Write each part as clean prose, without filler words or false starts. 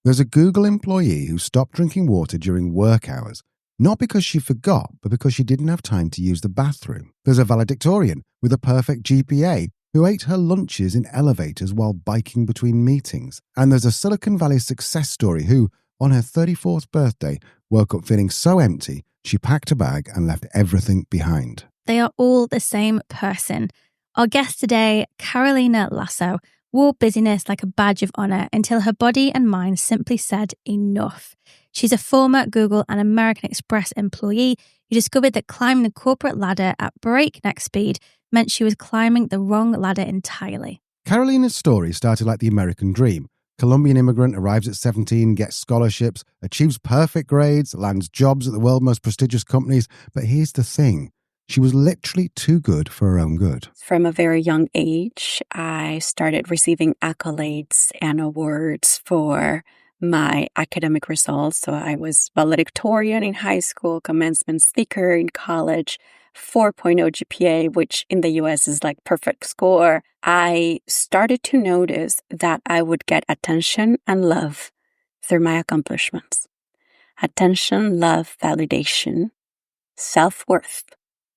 There's a Google employee who stopped drinking water during work hours, not because she forgot, but because she didn't have time to use the bathroom. There's a valedictorian with a perfect GPA who ate her lunches in elevators while biking between meetings. And there's a Silicon Valley success story who, on her 34th birthday, woke up feeling so empty, she packed a bag and left everything behind. They are all the same person. Our guest today, Carolina Lasso, wore busyness like a badge of honour until her body and mind simply said enough. She's a former Google and American Express employee who discovered that climbing the corporate ladder at breakneck speed meant she was climbing the wrong ladder entirely. Carolina's story started like the American dream. Colombian immigrant arrives at 17, gets scholarships, achieves perfect grades, lands jobs at the world's most prestigious companies. But here's the thing. She was literally too good for her own good. From a very young age, I started receiving accolades and awards for my academic results. So I was valedictorian in high school, commencement speaker in college, 4.0 GPA, which in the US is like perfect score. I started to notice that I would get attention and love through my accomplishments. Attention, love, validation, self-worth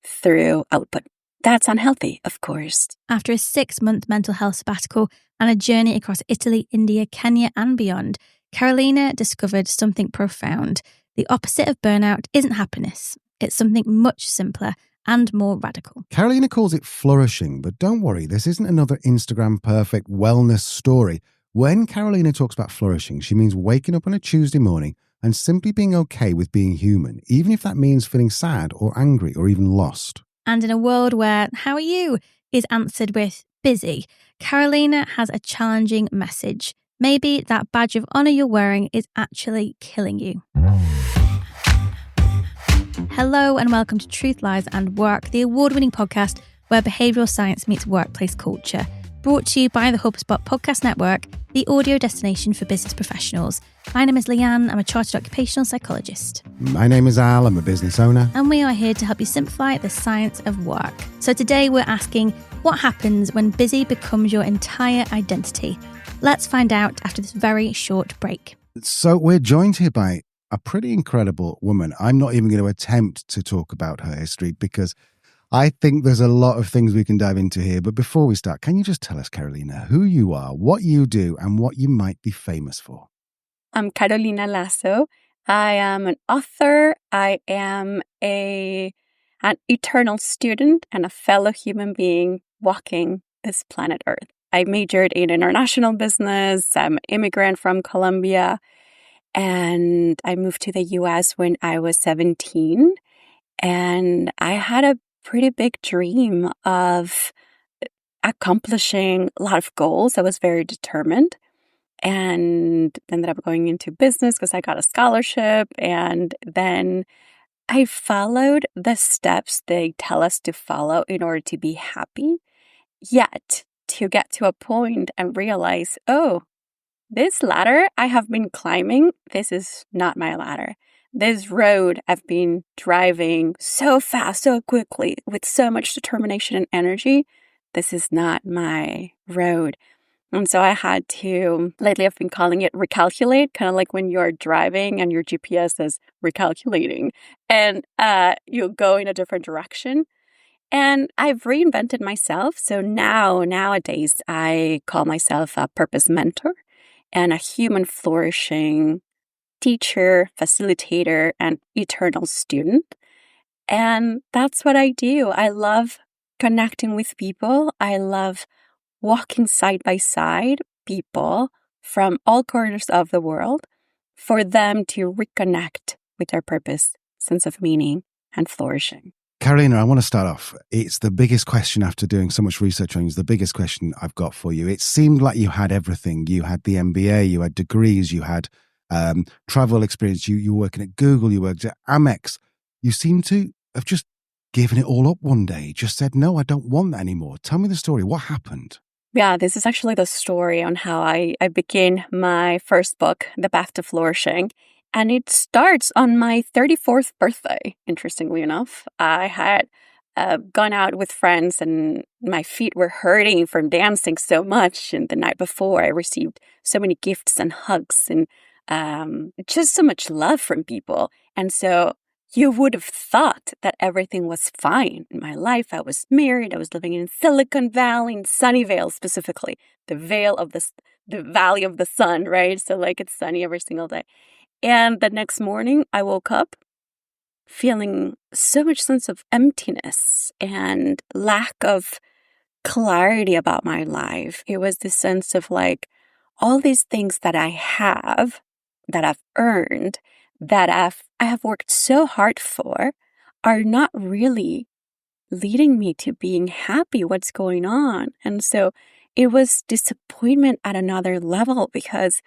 through output. That's unhealthy, of course. After a 6-month mental health sabbatical and a journey across Italy, India, Kenya and beyond, Carolina discovered something profound. The opposite of burnout isn't happiness. It's something much simpler and more radical. Carolina calls it flourishing, but don't worry, this isn't another Instagram perfect wellness story. When Carolina talks about flourishing, she means waking up on a Tuesday morning and simply being okay with being human, even if that means feeling sad or angry or even lost. And in a world where "how are you" is answered with "busy," Carolina has a challenging message. Maybe that badge of honour you're wearing is actually killing you. Hello and welcome to Truth, Lies and Work, the award-winning podcast where behavioural science meets workplace culture. Brought to you by the HubSpot Podcast Network, the audio destination for business professionals. My name is Leanne. I'm a chartered occupational psychologist. My name is Al. I'm a business owner. And we are here to help you simplify the science of work. So today we're asking, what happens when busy becomes your entire identity? Let's find out after this very short break. So we're joined here by a pretty incredible woman. I'm not even going to attempt to talk about her history because I think there's a lot of things we can dive into here. But before we start, can you just tell us, Carolina, who you are, what you do, and what you might be famous for? I'm Carolina Lasso. I am an author. I am an eternal student and a fellow human being walking this planet Earth. I majored in international business. I'm an immigrant from Colombia. And I moved to the US when I was 17. And I had a pretty big dream of accomplishing a lot of goals. I was very determined and ended up going into business because I got a scholarship. And then I followed the steps they tell us to follow in order to be happy. Yet to get to a point and realize, oh, this ladder I have been climbing, this is not my ladder. This road I've been driving so fast, so quickly, with so much determination and energy, this is not my road. And so I had to, lately I've been calling it recalculate, kind of like when you're driving and your GPS says recalculating, and you go in a different direction. And I've reinvented myself. So nowadays, I call myself a purpose mentor and a human flourishing teacher, facilitator, and eternal student. And that's what I do. I love connecting with people. I love walking side by side people from all corners of the world for them to reconnect with their purpose, sense of meaning, and flourishing. Carolina, I want to start off. It's the biggest question after doing so much research on you. It's the biggest question I've got for you. It seemed like you had everything. You had the MBA, you had degrees, you had travel experience, you were working at Google, you worked at AmEx. You seem to have just given it all up one day, just said, no, I don't want that anymore. Tell me the story. What happened? Yeah, this is actually the story on how I began my first book, The Path to Flourishing. And it starts on my 34th birthday, interestingly enough. I had gone out with friends and my feet were hurting from dancing so much. And the night before, I received so many gifts and hugs. And just so much love from people. And so you would have thought that everything was fine in my life. I was married. I was living in Silicon Valley, in Sunnyvale specifically, the Valley of the Sun, right? So like it's sunny every single day. And the next morning I woke up feeling so much sense of emptiness and lack of clarity about my life. It was this sense of like all these things that I have, that I've earned, that I have worked so hard for, are not really leading me to being happy. What's going on? And so it was disappointment at another level because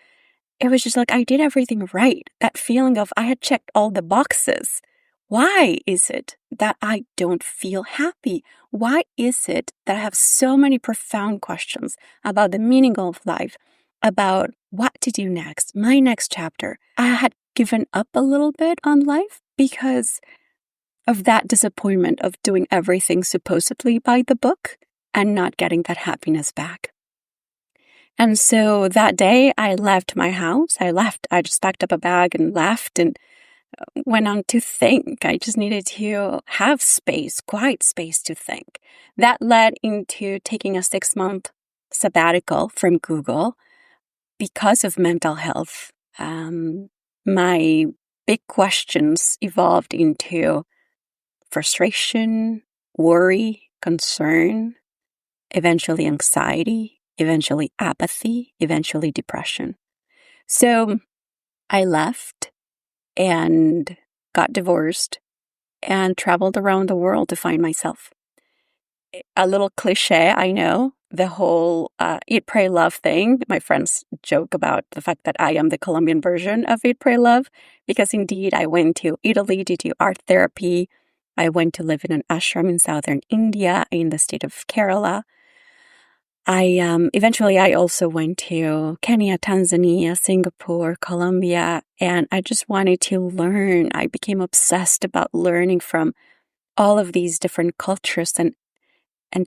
it was just like I did everything right. That feeling of I had checked all the boxes. Why is it that I don't feel happy? Why is it that I have so many profound questions about the meaning of life, about what to do next, my next chapter? I had given up a little bit on life because of that disappointment of doing everything supposedly by the book and not getting that happiness back. And so that day I left my house. I just packed up a bag and left and went on to think. I just needed to have space, quiet space to think. That led into taking a 6-month sabbatical from Google because of mental health. My big questions evolved into frustration, worry, concern, eventually anxiety, eventually apathy, eventually depression. So I left and got divorced and traveled around the world to find myself. A little cliche, I know, the whole eat, pray, love thing. My friends joke about the fact that I am the Colombian version of eat, pray, love, because indeed I went to Italy to do art therapy. I went to live in an ashram in southern India in the state of Kerala. Eventually I also went to Kenya, Tanzania, Singapore, Colombia, and I just wanted to learn. I became obsessed about learning from all of these different cultures and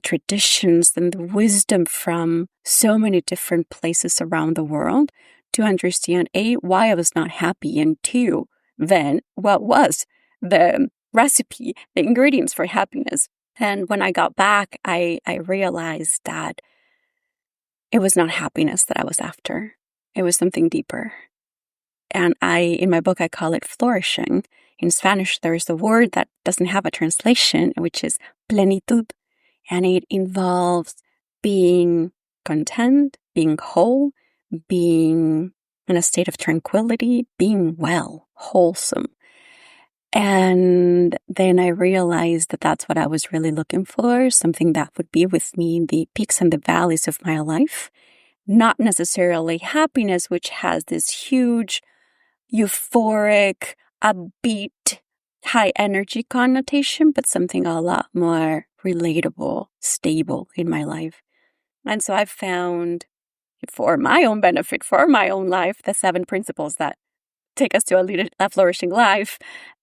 traditions and the wisdom from so many different places around the world to understand, A, why I was not happy, and 2, then what was the recipe, the ingredients for happiness. And when I got back, I realized that it was not happiness that I was after. It was something deeper. And in my book, I call it flourishing. In Spanish, there is a word that doesn't have a translation, which is plenitud. And it involves being content, being whole, being in a state of tranquility, being well, wholesome. And then I realized that that's what I was really looking for, something that would be with me in the peaks and the valleys of my life, not necessarily happiness, which has this huge, euphoric, upbeat, high energy connotation, but something a lot more relatable, stable in my life. And so I found, for my own benefit, for my own life, the 7 principles that take us to a flourishing life.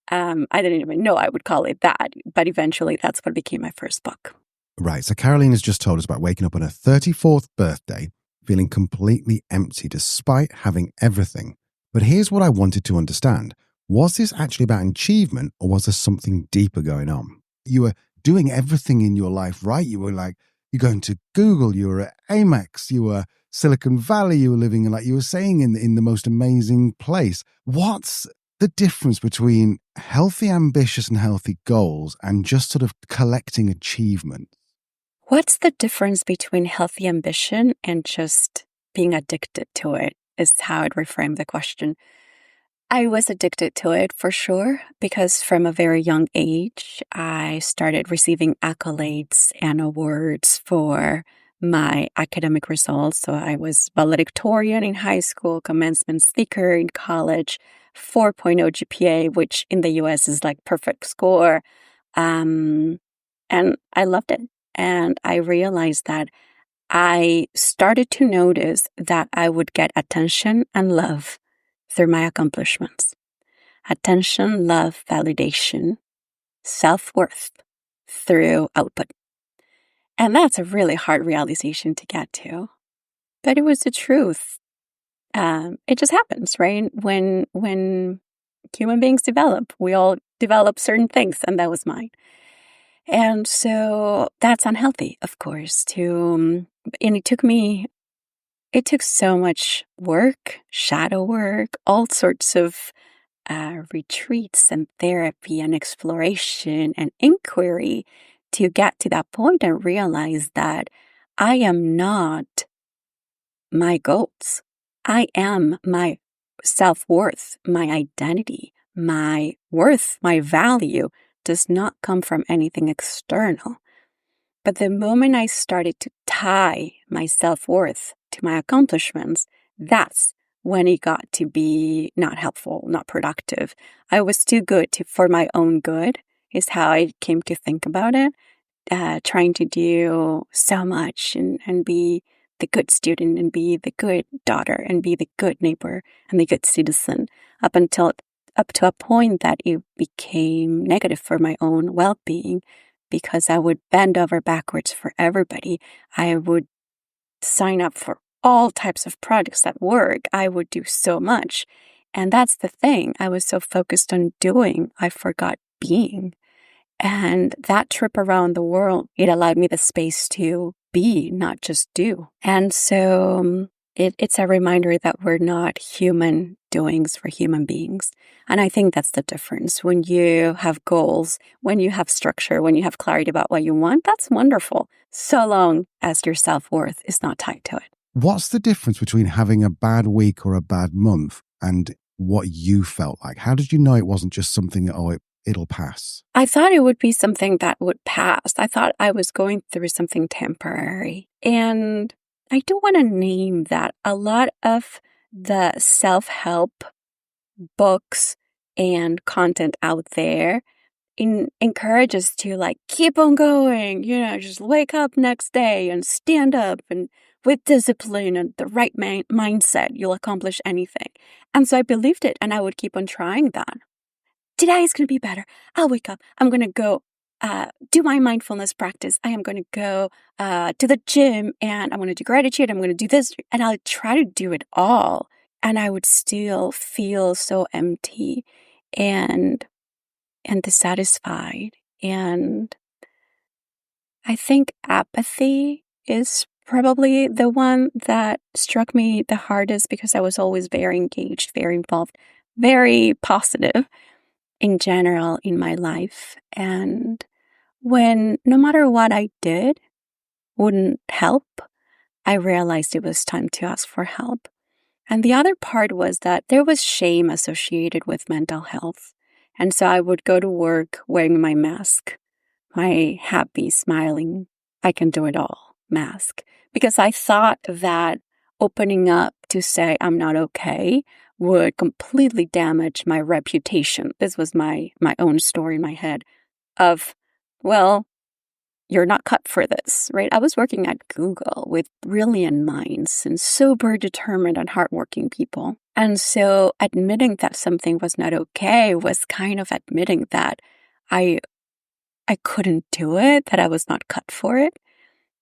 I didn't even know I would call it that, but eventually that's what became my first book. Right. So Carolina's just told us about waking up on her 34th birthday, feeling completely empty despite having everything. But here's what I wanted to understand. Was this actually about achievement, or was there something deeper going on? You were doing everything in your life right. You were like, you're going to Google, you were at AmEx, you were Silicon Valley, you were living in, like you were saying, in the most amazing place. What's the difference between healthy, ambitious and healthy goals and just sort of collecting achievements? What's the difference between healthy ambition and just being addicted to it is how I'd reframe the question. I was addicted to it for sure, because from a very young age, I started receiving accolades and awards for my academic results. So I was valedictorian in high school, commencement speaker in college, 4.0 GPA, which in the US is like perfect score. And I loved it. And I realized that I started to notice that I would get attention and love through my accomplishments. Attention, love, validation, self-worth through output. And that's a really hard realization to get to. But it was the truth. It just happens, right? When human beings develop, we all develop certain things, and that was mine. And so that's unhealthy, of course, and it took so much work, shadow work, all sorts of retreats and therapy and exploration and inquiry to get to that point and realize that I am not my goals. I am my self-worth, my identity, my worth, my value does not come from anything external. But the moment I started to tie my self-worth to my accomplishments, that's when it got to be not helpful, not productive. I was too good for my own good, is how I came to think about it. Trying to do so much and be the good student and be the good daughter and be the good neighbor and the good citizen up to a point that it became negative for my own well-being, because I would bend over backwards for everybody. I would sign up for all types of projects at work. I would do so much. And that's the thing. I was so focused on doing, I forgot being. And that trip around the world, it allowed me the space to be, not just do. And so it's a reminder that we're not human doings for human beings. And I think that's the difference. When you have goals, when you have structure, when you have clarity about what you want, that's wonderful, so long as your self-worth is not tied to it. What's the difference between having a bad week or a bad month and what you felt like? How did you know it wasn't just something that, it'll pass? I thought it would be something that would pass. I thought I was going through something temporary. And I do want to name that a lot of the self-help books and content out there encourage us to keep on going, just wake up next day and stand up, and with discipline and the right mindset, you'll accomplish anything. And so I believed it, and I would keep on trying that. Today is going to be better. I'll wake up. I'm going to go do my mindfulness practice. I am going to go to the gym, and I'm going to do gratitude. I'm going to do this. And I'll try to do it all. And I would still feel so empty and dissatisfied. And I think apathy is probably the one that struck me the hardest, because I was always very engaged, very involved, very positive in general in my life. And when no matter what I did wouldn't help, I realized it was time to ask for help. And the other part was that there was shame associated with mental health. And so I would go to work wearing my mask, my happy, smiling, I can do it all mask, because I thought that opening up to say I'm not okay would completely damage my reputation. This was my own story in my head of, well, you're not cut for this, right? I was working at Google with brilliant minds and super determined and hardworking people. And so admitting that something was not okay was kind of admitting that I couldn't do it, that I was not cut for it,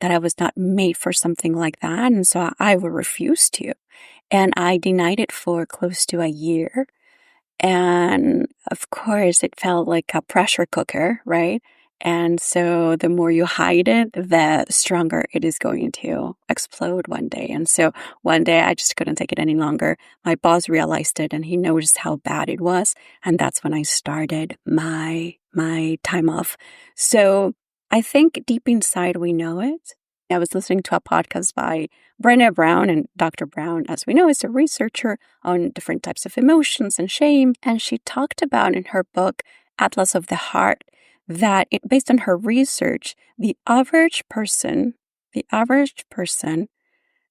that I was not made for something like that. And so I would refuse to. And I denied it for close to a year. And of course, it felt like a pressure cooker, right? And so the more you hide it, the stronger it is going to explode one day. And so one day I just couldn't take it any longer. My boss realized it, and he noticed how bad it was. And that's when I started my time off. So I think deep inside we know it. I was listening to a podcast by Brené Brown, and Dr. Brown, as we know, is a researcher on different types of emotions and shame. And she talked about in her book, Atlas of the Heart, that based on her research, the average person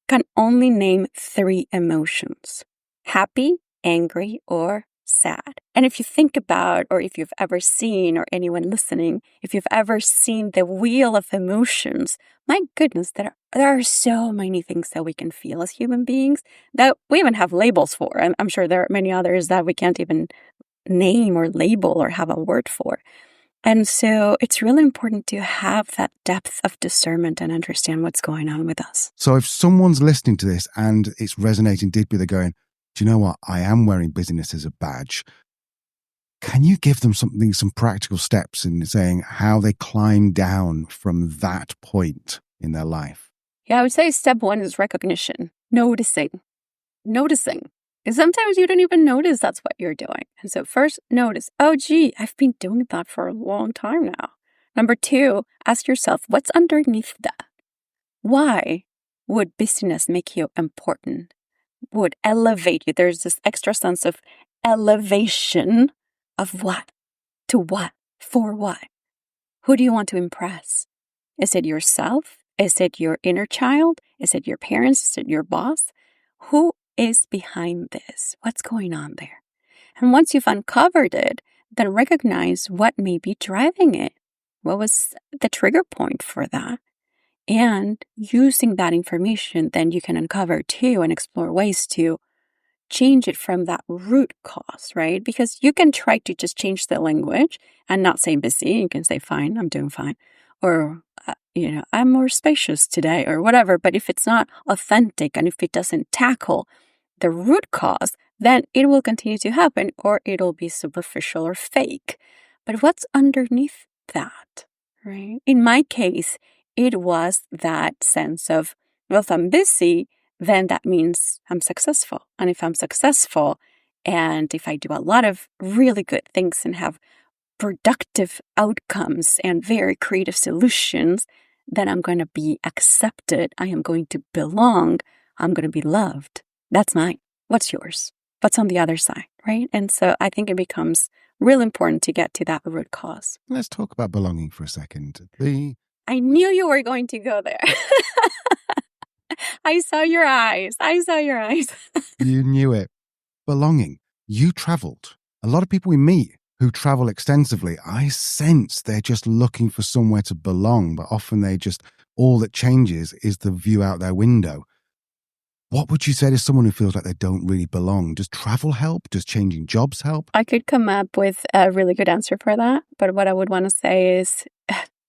can only name 3 emotions: happy, angry, or sad. And if you think about, or if you've ever seen, or anyone listening, if you've ever seen the wheel of emotions, my goodness, there are so many things that we can feel as human beings that we even have labels for. And I'm sure there are many others that we can't even name or label or have a word for. And so it's really important to have that depth of discernment and understand what's going on with us. So if someone's listening to this and it's resonating deeply, they're going, do you know what? I am wearing busyness as a badge. Can you give them some practical steps in saying how they climb down from that point in their life? Yeah, I would say step one is recognition, noticing. Because sometimes you don't even notice that's what you're doing. And so first, notice, oh, gee, I've been doing that for a long time now. Number two, ask yourself, what's underneath that? Why would busyness make you important? Would elevate you? There's this extra sense of elevation of what? To what? For what? Who do you want to impress? Is it yourself? Is it your inner child? Is it your parents? Is it your boss? Who is behind this? What's going on there? And once you've uncovered it, then recognize what may be driving it. What was the trigger point for that? And using that information, then you can uncover too and explore ways to change it from that root cause, right? Because you can try to just change the language and not say busy. You can say, fine, I'm doing fine. Or, I'm more spacious today or whatever. But if it's not authentic and if it doesn't tackle the root cause, then it will continue to happen or it'll be superficial or fake. But what's underneath that, right? In my case, it was that sense of, well, if I'm busy, then that means I'm successful. And if I'm successful and if I do a lot of really good things and have productive outcomes and very creative solutions, then I'm going to be accepted. I am going to belong. I'm going to be loved. That's mine. What's yours? What's on the other side, right? And so I think it becomes real important to get to that root cause. Let's talk about belonging for a second. I knew you were going to go there. I saw your eyes. You knew it. Belonging. You traveled. A lot of people we meet who travel extensively, I sense they're just looking for somewhere to belong, but often all that changes is the view out their window. What would you say to someone who feels like they don't really belong? Does travel help? Does changing jobs help? I could come up with a really good answer for that, but what I would want to say is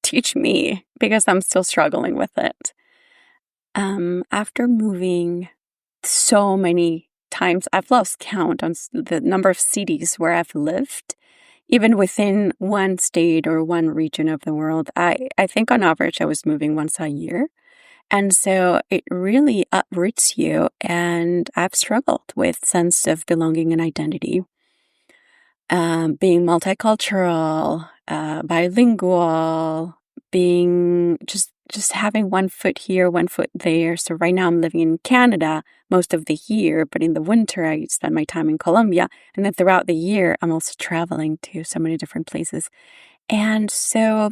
teach me, because I'm still struggling with it. After moving so many times, I've lost count on the number of cities where I've lived, even within one state or one region of the world. I think on average I was moving once a year. And so it really uproots you. And I've struggled with sense of belonging and identity. Being multicultural, bilingual, being just having one foot here, one foot there. So right now I'm living in Canada most of the year, but in the winter I spend my time in Colombia. And then throughout the year, I'm also traveling to so many different places. And so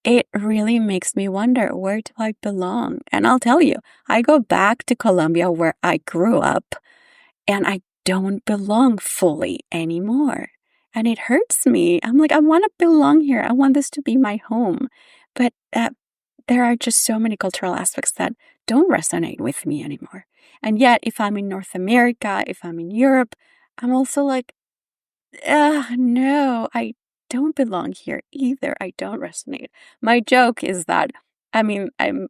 it really makes me wonder, where do I belong? And I'll tell you, I go back to Colombia where I grew up and I don't belong fully anymore. And it hurts me. I'm like, I want to belong here. I want this to be my home. But there are just so many cultural aspects that don't resonate with me anymore. And yet, if I'm in North America, if I'm in Europe, I'm also like, no, I don't belong here either. I don't resonate. My joke is that, I'm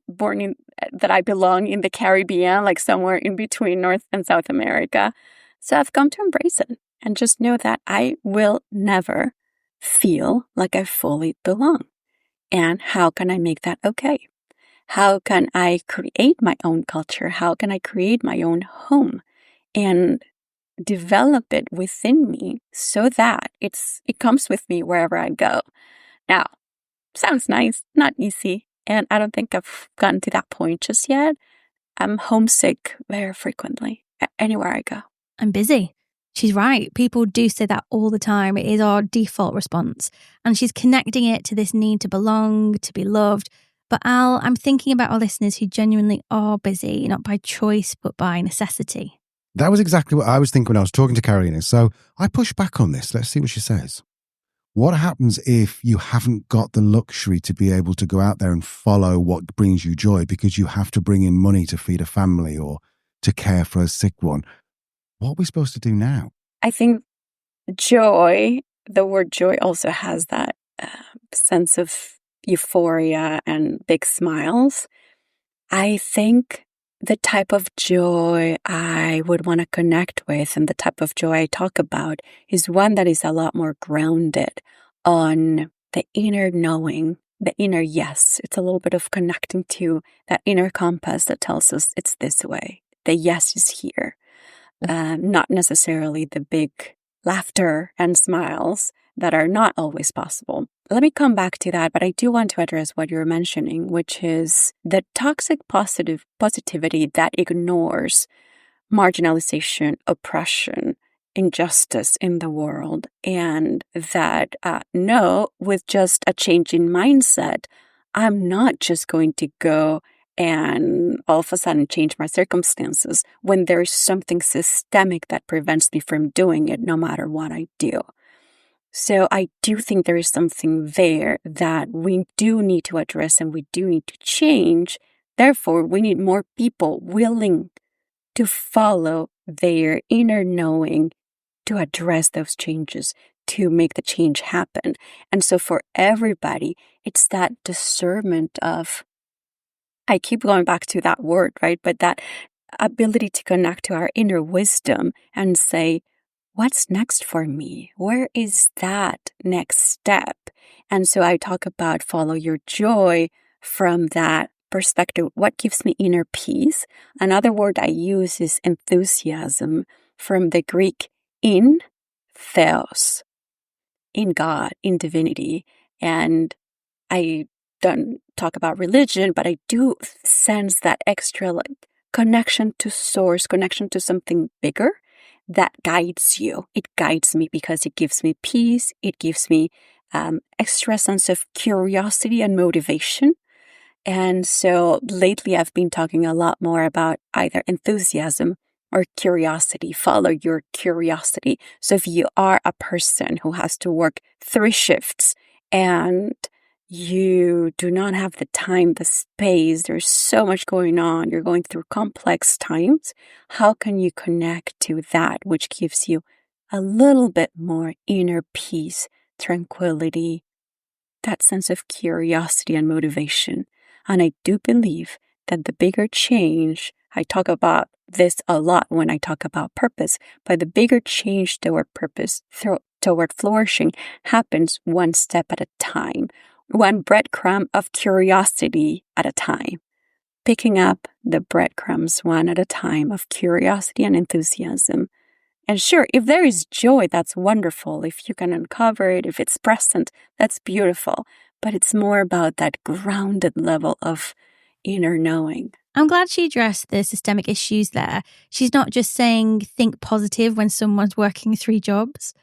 born that I belong in the Caribbean, like somewhere in between North and South America. So I've come to embrace it and just know that I will never feel like I fully belong. And how can I make that okay? How can I create my own culture? How can I create my own home and develop it within me so that it comes with me wherever I go? Now, sounds nice, not easy. And I don't think I've gotten to that point just yet. I'm homesick very frequently anywhere I go. I'm busy. She's right. People do say that all the time. It is our default response. And she's connecting it to this need to belong, to be loved. But Al, I'm thinking about our listeners who genuinely are busy, not by choice, but by necessity. That was exactly what I was thinking when I was talking to Carolina. So I push back on this. Let's see what she says. What happens if you haven't got the luxury to be able to go out there and follow what brings you joy because you have to bring in money to feed a family or to care for a sick one? What are we supposed to do now? I think joy, the word joy also has that sense of euphoria and big smiles. I think the type of joy I would want to connect with and the type of joy I talk about is one that is a lot more grounded on the inner knowing, the inner yes. It's a little bit of connecting to that inner compass that tells us it's this way. The yes is here. Not necessarily the big laughter and smiles that are not always possible. Let me come back to that, but I do want to address what you're mentioning, which is the toxic positivity that ignores marginalization, oppression, injustice in the world, and that no, with just a change in mindset, I'm not just going to go and all of a sudden change my circumstances when there's something systemic that prevents me from doing it no matter what I do. So I do think there is something there that we do need to address and we do need to change. Therefore, we need more people willing to follow their inner knowing to address those changes, to make the change happen. And so for everybody, it's that discernment of, I keep going back to that word, right? But that ability to connect to our inner wisdom and say, what's next for me? Where is that next step? And so I talk about follow your joy from that perspective. What gives me inner peace? Another word I use is enthusiasm, from the Greek in, theos, in God, in divinity. And I don't talk about religion, but I do sense that extra connection to source, connection to something bigger that guides you. It guides me because it gives me peace. It gives me extra sense of curiosity and motivation. And so lately I've been talking a lot more about either enthusiasm or curiosity. Follow your curiosity. So if you are a person who has to work 3 shifts and you do not have the time, the space, there's so much going on, you're going through complex times, how can you connect to that which gives you a little bit more inner peace, tranquility, that sense of curiosity and motivation? And I do believe that the bigger change, I talk about this a lot when I talk about purpose, but the bigger change toward purpose, toward flourishing, happens one step at a time. One breadcrumb of curiosity at a time. Picking up the breadcrumbs one at a time of curiosity and enthusiasm. And sure, if there is joy, that's wonderful. If you can uncover it, if it's present, that's beautiful. But it's more about that grounded level of inner knowing. I'm glad she addressed the systemic issues there. She's not just saying think positive when someone's working 3 jobs.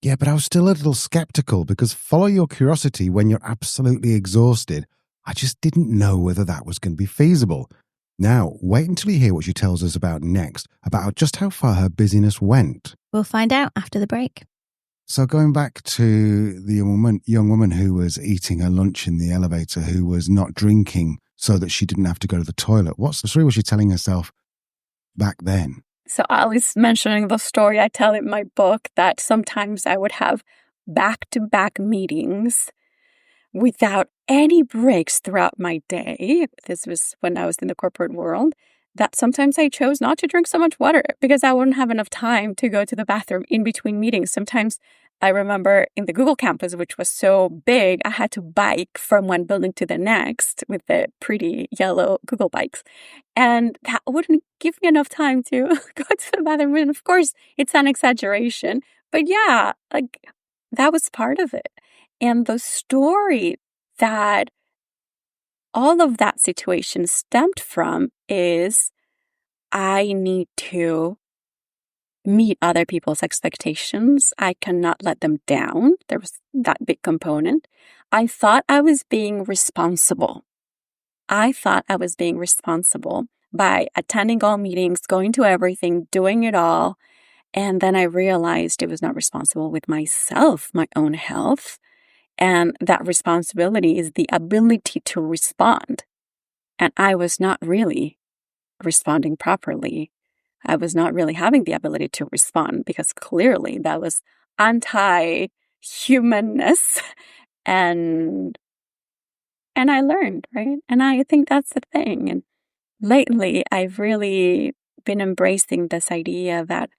Yeah, but I was still a little skeptical because follow your curiosity when you're absolutely exhausted. I just didn't know whether that was going to be feasible. Now, wait until you hear what she tells us about next, about just how far her busyness went. We'll find out after the break. So going back to the young woman who was eating her lunch in the elevator, who was not drinking so that she didn't have to go to the toilet, what story was she telling herself back then? So I was mentioning the story I tell in my book that sometimes I would have back-to-back meetings without any breaks throughout my day. This was when I was in the corporate world. That sometimes I chose not to drink so much water because I wouldn't have enough time to go to the bathroom in between meetings. Sometimes I remember in the Google campus, which was so big, I had to bike from one building to the next with the pretty yellow Google bikes. And that wouldn't give me enough time to go to the bathroom. And of course, it's an exaggeration. But yeah, that was part of it. And the story that all of that situation stemmed from is I need to meet other people's expectations. I cannot let them down. There was that big component. I thought I was being responsible. I thought I was being responsible by attending all meetings, going to everything, doing it all. And then I realized it was not responsible with myself, my own health. And that responsibility is the ability to respond. And I was not really responding properly. I was not really having the ability to respond because clearly that was anti-humanness And I learned, right? And I think that's the thing. And lately, I've really been embracing this idea that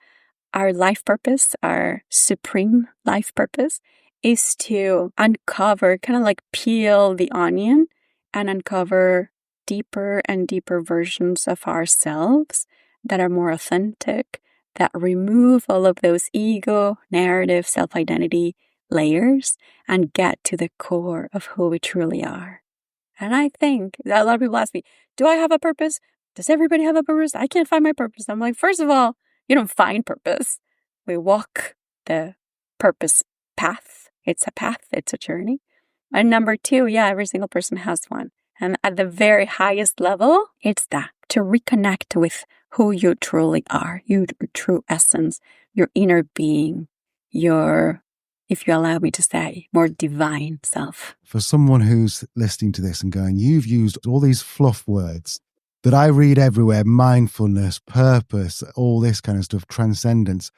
our life purpose, our supreme life purpose, is to uncover, kind of like peel the onion and uncover deeper and deeper versions of ourselves that are more authentic, that remove all of those ego, narrative, self-identity layers and get to the core of who we truly are. And I think that a lot of people ask me, do I have a purpose? Does everybody have a purpose? I can't find my purpose. I'm like, first of all, you don't find purpose. We walk the purpose path. It's a path. It's a journey. And number two, yeah, every single person has one. And at the very highest level, it's that to reconnect with who you truly are, your true essence, your inner being, your, if you allow me to say, more divine self. For someone who's listening to this and going, you've used all these fluff words that I read everywhere, mindfulness, purpose, all this kind of stuff, transcendence,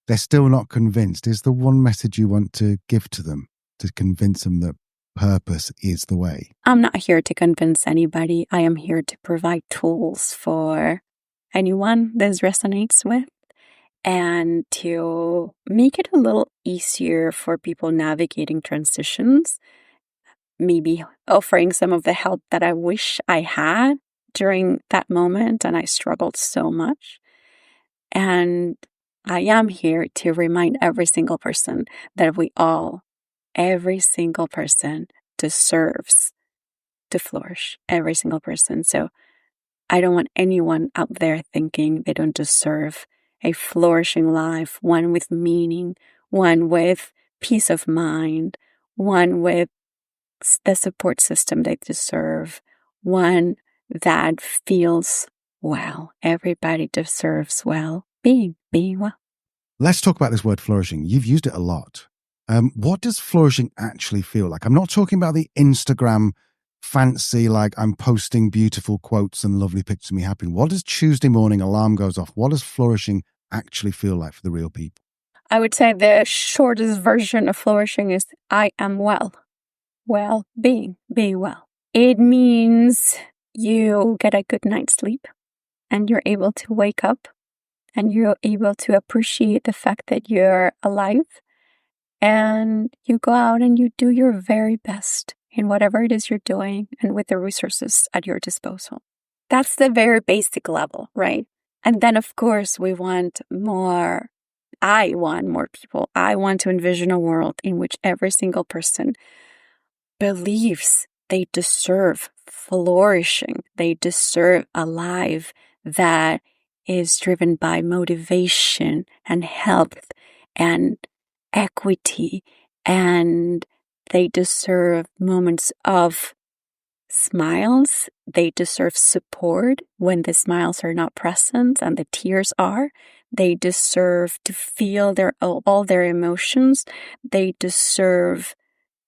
they're still not convinced. Is the one message you want to give to them to convince them that purpose is the way? I'm not here to convince anybody. I am here to provide tools for anyone this resonates with and to make it a little easier for people navigating transitions, maybe offering some of the help that I wish I had during that moment, and I struggled so much. And I am here to remind every single person that every single person deserves to flourish, every single person. So I don't want anyone out there thinking they don't deserve a flourishing life, one with meaning, one with peace of mind, one with the support system they deserve, one that feels well. Everybody deserves being well. Let's talk about this word flourishing. You've used it a lot. What does flourishing actually feel like? I'm not talking about the Instagram fancy, like I'm posting beautiful quotes and lovely pictures of me happy. What does Tuesday morning alarm goes off? What does flourishing actually feel like for the real people? I would say the shortest version of flourishing is I am well. Well-being, be well. It means you get a good night's sleep and you're able to wake up and you're able to appreciate the fact that you're alive and you go out and you do your very best in whatever it is you're doing and with the resources at your disposal. That's the very basic level, right? And then, of course, we want more. I want more people. I want to envision a world in which every single person believes they deserve flourishing. They deserve a life that is driven by motivation and health and equity, and they deserve moments of smiles. They deserve support when the smiles are not present and the tears are. They deserve to feel all their emotions. They deserve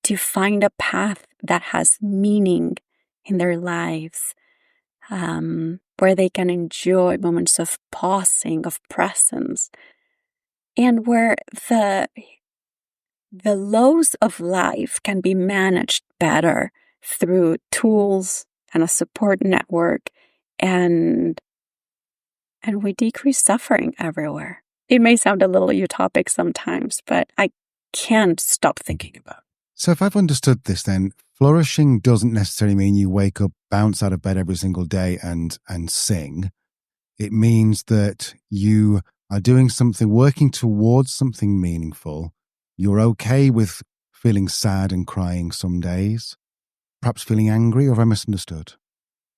to find a path that has meaning in their lives, where they can enjoy moments of pausing, of presence, and where the lows of life can be managed better through tools and a support network, and we decrease suffering everywhere. It may sound a little utopic sometimes, but I can't stop thinking about it. So if I've understood this, then flourishing doesn't necessarily mean you wake up, bounce out of bed every single day and sing. It means that you are doing something, working towards something meaningful. You're okay with feeling sad and crying some days, perhaps feeling angry, or have I misunderstood?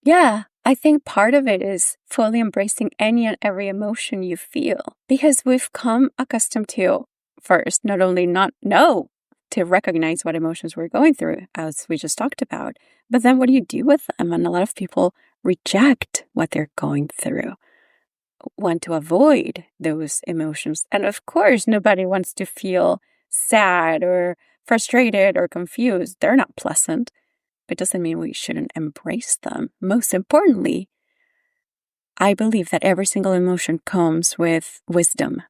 Yeah, I think part of it is fully embracing any and every emotion you feel, because we've come accustomed to, first, not only not know to recognize what emotions we're going through, as we just talked about, but then what do you do with them? And a lot of people reject what they're going through, want to avoid those emotions. And of course, nobody wants to feel sad or frustrated or confused. They're not pleasant, but it doesn't mean we shouldn't embrace them. Most importantly, I believe that every single emotion comes with wisdom,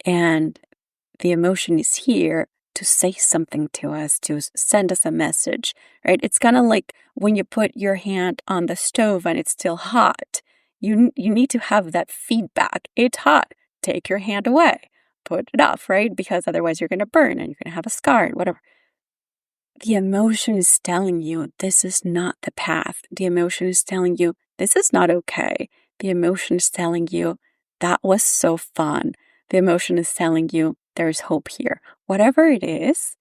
and the emotion is here to say something to us, to send us a message, right? It's kind of like when you put your hand on the stove and it's still hot. You need to have that feedback. It's hot. Take your hand away. Put it off, right? Because otherwise you're going to burn and you're going to have a scar and whatever. The emotion is telling you this is not the path. The emotion is telling you this is not okay. The emotion is telling you that was so fun. The emotion is telling you there's hope here. Whatever it is,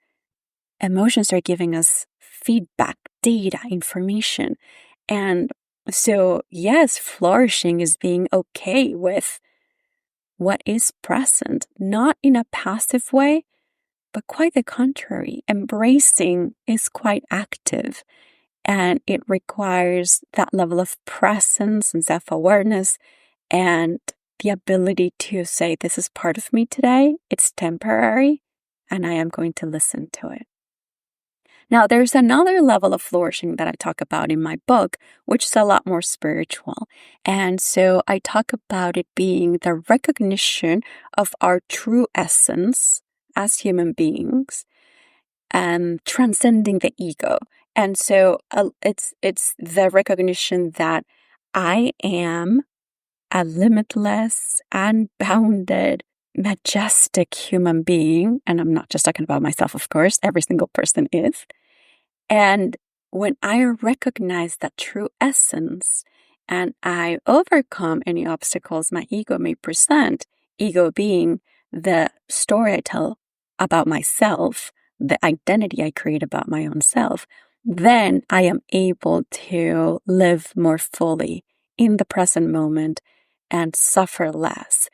emotions are giving us feedback, data, information. And so, yes, flourishing is being okay with what is present, not in a passive way, but quite the contrary. Embracing is quite active, and it requires that level of presence and self-awareness and the ability to say, this is part of me today, it's temporary, and I am going to listen to it. Now, there's another level of flourishing that I talk about in my book, which is a lot more spiritual. And so I talk about it being the recognition of our true essence as human beings, transcending the ego. And so it's the recognition that I am a limitless, unbounded, majestic human being. And I'm not just talking about myself, of course. Every single person is. And when I recognize that true essence and I overcome any obstacles my ego may present, ego being the story I tell about myself, the identity I create about my own self, then I am able to live more fully in the present moment and suffer less.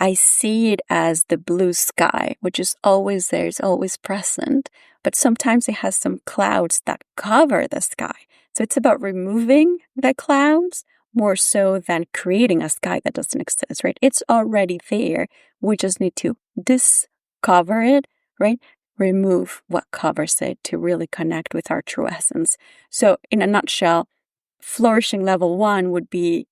I see it as the blue sky, which is always there, it's always present, but sometimes it has some clouds that cover the sky. So it's about removing the clouds more so than creating a sky that doesn't exist, right? It's already there. We just need to discover it, right? Remove what covers it to really connect with our true essence. So in a nutshell, flourishing level 1 would be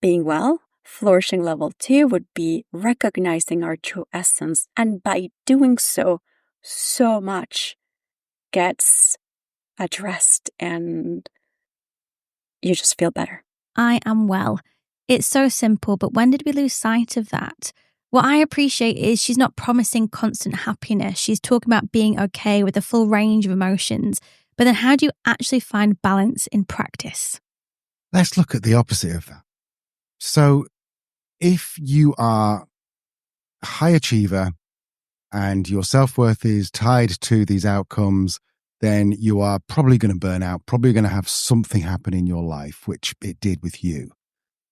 being well. Flourishing level 2 would be recognizing our true essence. And by doing so, so much gets addressed and you just feel better. I am well. It's so simple, but when did we lose sight of that? What I appreciate is she's not promising constant happiness. She's talking about being okay with a full range of emotions. But then how do you actually find balance in practice? Let's look at the opposite of that. So if you are a high achiever and your self-worth is tied to these outcomes, then you are probably going to burn out, probably going to have something happen in your life, which it did with you.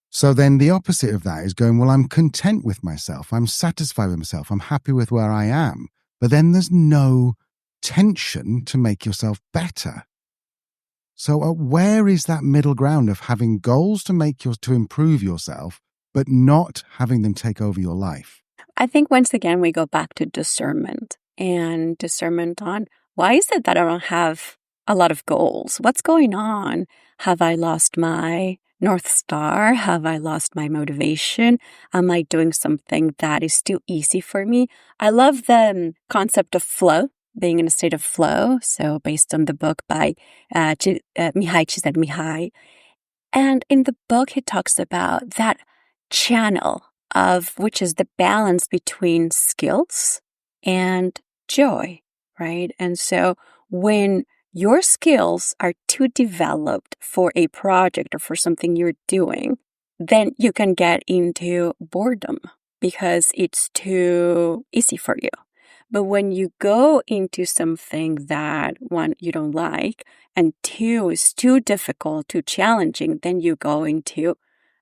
So then the opposite of that is going, well, I'm content with myself. I'm satisfied with myself. I'm happy with where I am. But then there's no tension to make yourself better. So where is that middle ground of having goals to improve yourself, but not having them take over your life? I think once again, we go back to discernment and discernment on why is it that I don't have a lot of goals? What's going on? Have I lost my North Star? Have I lost my motivation? Am I doing something that is too easy for me? I love the concept of flow, being in a state of flow. So based on the book by Mihai Csikszentmihalyi. And in the book, he talks about that channel of which is the balance between skills and joy, right? And so when your skills are too developed for a project or for something you're doing, then you can get into boredom because it's too easy for you. But when you go into something that, one, you don't like, and two, is too difficult, too challenging, then you go into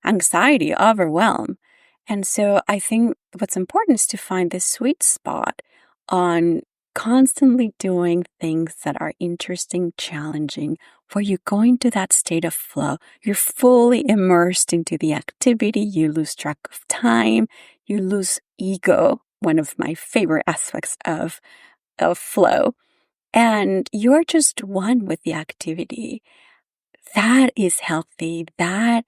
anxiety, overwhelm. And so I think what's important is to find this sweet spot on constantly doing things that are interesting, challenging, where you go into that state of flow. You're fully immersed into the activity. You lose track of time. You lose ego, one of my favorite aspects of flow. And you're just one with the activity. That is healthy. That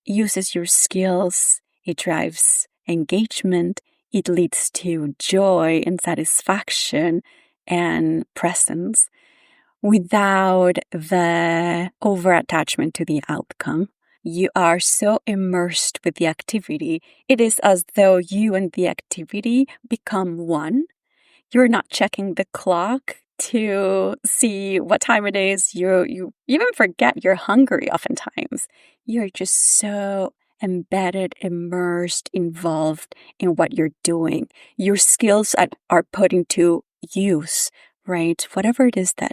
uses your skills. It drives engagement. It leads to joy and satisfaction. and presence without the over-attachment to the outcome. You are so immersed with the activity. It is as though you and the activity become one. You're not checking the clock to see what time it is. You even forget you're hungry oftentimes. You're just so embedded, immersed, involved in what you're doing. Your skills are put into use, right? Whatever it is that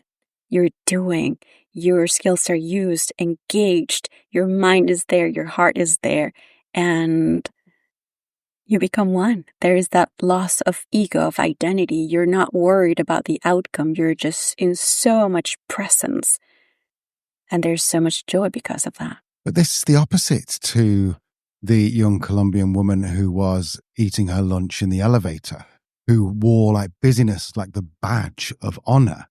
you're doing, your skills are used, engaged, your mind is there, your heart is there, and you become one. There is that loss of ego, of identity. You're not worried about the outcome. You're just in so much presence. And there's so much joy because of that. But this is the opposite to the young Colombian woman who was eating her lunch in the elevator, who wore like busyness like the badge of honor.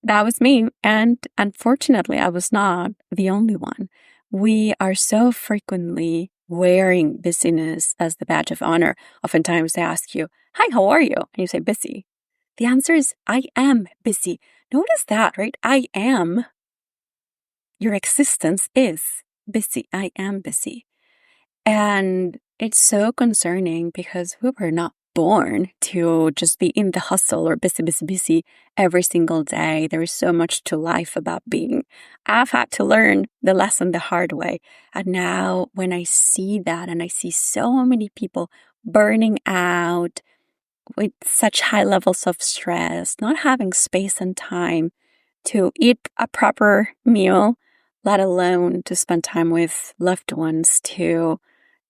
That was me. And unfortunately, I was not the only one. We are so frequently wearing busyness as the badge of honor. Oftentimes they ask you, "Hi, how are you?" And you say, "Busy." The answer is, "I am busy." Notice that, right? I am. Your existence is busy. I am busy. And it's so concerning because we were not born to just be in the hustle or busy every single day. There is so much to life about being. I've had to learn the lesson the hard way. And now when I see that and I see so many people burning out with such high levels of stress, not having space and time to eat a proper meal, let alone to spend time with loved ones, to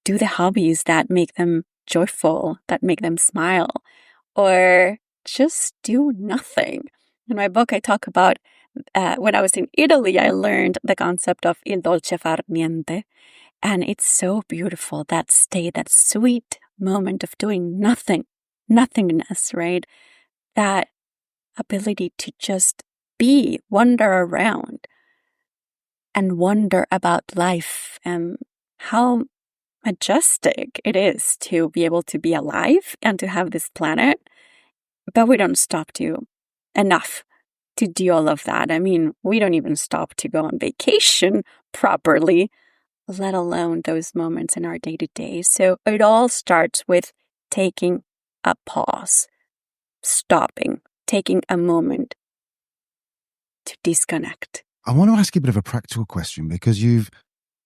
do the hobbies that make them joyful, that make them smile, or just do nothing. In my book, I talk about when I was in Italy, I learned the concept of il dolce far niente. And it's so beautiful, that state, that sweet moment of doing nothing, nothingness, right? That ability to just be, wander around, and wonder about life and how majestic it is to be able to be alive and to have this planet. But we don't stop enough to do all of that. I mean, we don't even stop to go on vacation properly, let alone those moments in our day-to-day. So it all starts with taking a pause, stopping, taking a moment to disconnect. I want to ask you a bit of a practical question because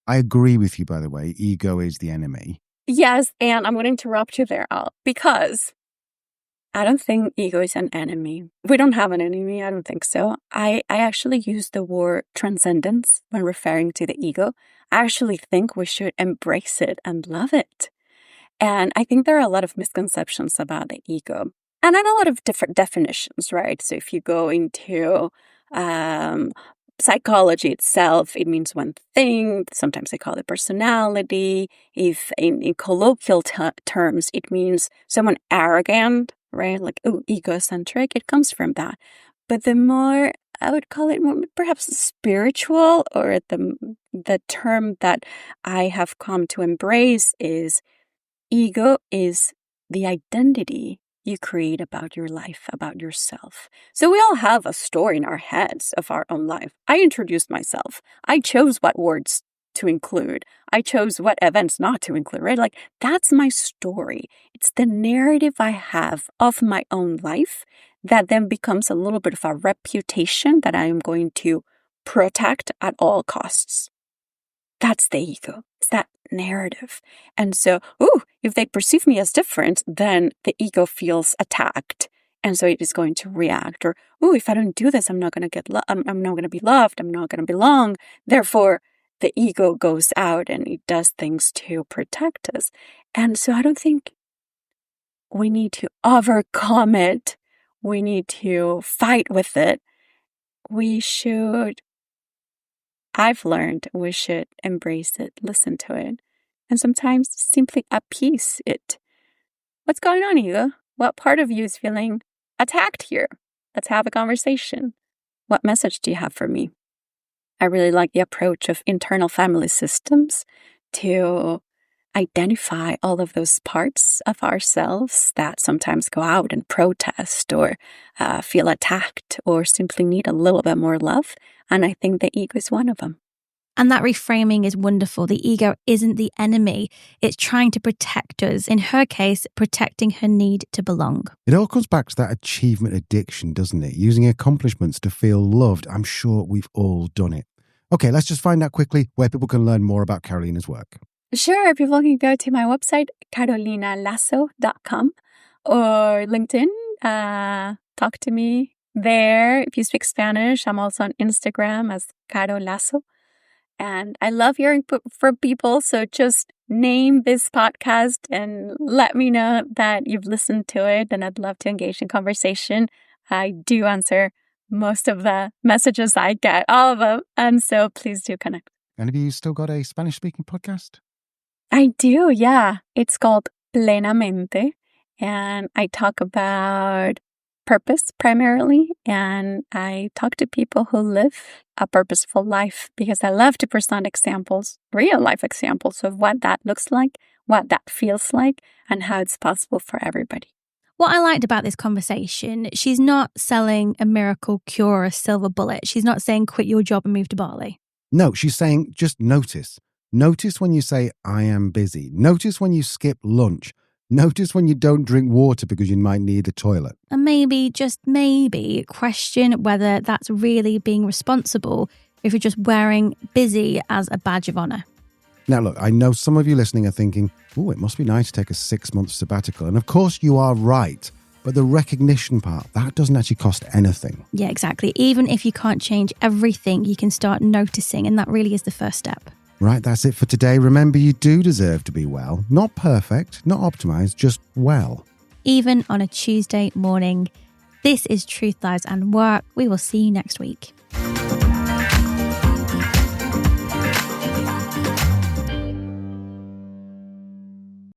I agree with you, by the way, ego is the enemy. Yes, and I'm going to interrupt you there, Al, because I don't think ego is an enemy. We don't have an enemy. I don't think so. I actually use the word transcendence when referring to the ego. I actually think we should embrace it and love it. And I think there are a lot of misconceptions about the ego and a lot of different definitions, right? So if you go into psychology itself, it means one thing. Sometimes they call it personality. If in colloquial terms, it means someone arrogant, right? Like, oh, egocentric. It comes from that. But the more, I would call it more perhaps spiritual, or the term that I have come to embrace is ego is the identity you create about your life, about yourself. So we all have a story in our heads of our own life. I introduced myself. I chose what words to include. I chose what events not to include, right? Like, that's my story. It's the narrative I have of my own life that then becomes a little bit of a reputation that I am going to protect at all costs. That's the ego. It's that narrative. And so, if they perceive me as different, then the ego feels attacked. And so it is going to react. Or, if I don't do this, I'm not going to I'm not going to be loved. I'm not going to belong. Therefore, the ego goes out and it does things to protect us. And so I don't think we need to overcome it. We need to fight with it. I've learned we should embrace it, listen to it, and sometimes simply appease it. What's going on, ego? What part of you is feeling attacked here? Let's have a conversation. What message do you have for me? I really like the approach of internal family systems to identify all of those parts of ourselves that sometimes go out and protest or feel attacked or simply need a little bit more love. And I think the ego is one of them. And that reframing is wonderful. The ego isn't the enemy. It's trying to protect us. In her case, protecting her need to belong. It all comes back to that achievement addiction, doesn't it? Using accomplishments to feel loved. I'm sure we've all done it. Okay, let's just find out quickly where people can learn more about Carolina's work. Sure, people can go to my website, carolinalasso.com, or LinkedIn. Talk to me there. If you speak Spanish, I'm also on Instagram as Caro Lasso. And I love hearing from people, so just name this podcast and let me know that you've listened to it, and I'd love to engage in conversation. I do answer most of the messages I get, all of them, and so please do connect. And have you still got a Spanish-speaking podcast? I do, yeah. It's called Plenamente, and I talk about purpose primarily, and I talk to people who live a purposeful life because I love to present examples, real life examples of what that looks like, what that feels like, and how it's possible for everybody. What I liked about this conversation, she's not selling a miracle cure or a silver bullet. She's not saying quit your job and move to Bali. No, she's saying just notice. Notice when you say, I am busy. Notice when you skip lunch. Notice when you don't drink water because you might need the toilet. And maybe, just maybe, question whether that's really being responsible if you're just wearing busy as a badge of honour. Now, look, I know some of you listening are thinking, oh, it must be nice to take a 6-month sabbatical. And of course you are right. But the recognition part, that doesn't actually cost anything. Yeah, exactly. Even if you can't change everything, you can start noticing. And that really is the first step. Right, that's it for today. Remember, you do deserve to be well. Not perfect, not optimized, just well. Even on a Tuesday morning. This is Truth, Lies and Work. We will see you next week.